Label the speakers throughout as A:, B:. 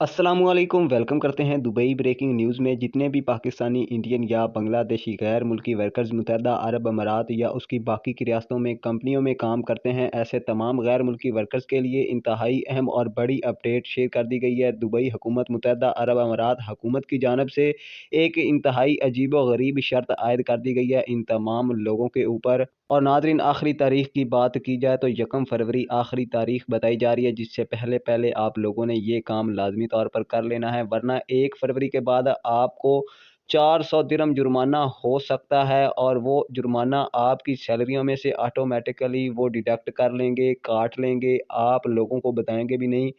A: अस्सलामुअलैकुम, वेलकम करते हैं दुबई ब्रेकिंग न्यूज़ में। जितने भी पाकिस्तानी, इंडियन या बांग्लादेशी गैर मुल्की वर्कर्स मुत्तहदा अरब अमारात या उसकी बाकी की रियासतों में कंपनियों में काम करते हैं, ऐसे तमाम गैर मुल्की वर्कर्स के लिए इंतहाई अहम और बड़ी अपडेट शेयर कर दी गई है। दुबई हुकूमत मुत्तहदा अरब अमारात हुकूमत की जानब से एक इंतहाई अजीब व गरीब शर्त आयद कर दी गई है इन तमाम लोगों के ऊपर। और नाज़रीन, आखिरी तारीख की बात की जाए तो 1 फरवरी आखिरी तारीख बताई जा रही है, जिससे पहले पहले आप लोगों ने ये काम लाजमी तौर पर कर लेना है, वरना 1 फरवरी के बाद आपको 400 दिरहम जुर्माना हो सकता है और वो जुर्माना आपकी सैलरियों में से ऑटोमेटिकली वो डिडक्ट कर लेंगे, काट लेंगे। आप लोगों को बताएंगे भी नहीं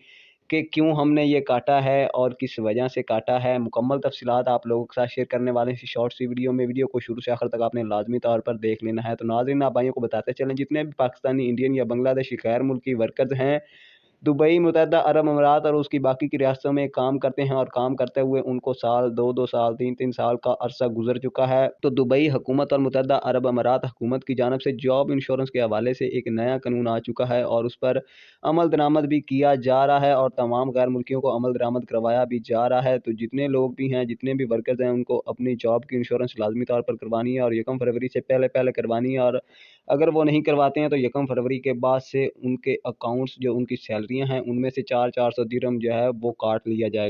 A: कि क्यों हमने ये काटा है और किस वजह से काटा है। मुकम्मल तफसीलात आप लोगों के साथ शेयर करने वाले हैं इस शॉर्ट सी वीडियो में। वीडियो को शुरू से आखिर तक आपने लाजमी तौर पर देख लेना है। तो नाज़रीन, आप भाइयों को बताते चलें, जितने भी पाकिस्तानी, इंडियन या बांग्लादेशी गैर मुल्की वर्कर्स हैं, दुबई मुत्तहदा अरब अमारात और उसकी बाकी की रियासतों में काम करते हैं और काम करते हुए उनको साल, 2-2 साल, 3-3 साल का अरसा गुजर चुका है, तो दुबई हुकूमत और मुत्तहदा अरब अमारात हुकूमत की जानब से जॉब इंश्योरेंस के हवाले से एक नया कानून आ चुका है और उस पर अमल दरामद भी किया जा रहा है और तमाम गैर मुल्कियों को अमल दरामद करवाया भी जा रहा है। तो जितने लोग भी हैं, जितने भी वर्कर्स हैं, उनको अपनी जॉब की इंश्योरेंस लाजमी तौर पर करवानी है और 1 फरवरी से पहले पहले करवानी है। और अगर वो नहीं करवाते हैं तो 1 फरवरी के बाद से उनके अकाउंट्स, जो उनकी सैलरियां हैं, उनमें से 400 दिरहम जो है वो काट लिया जाएगा।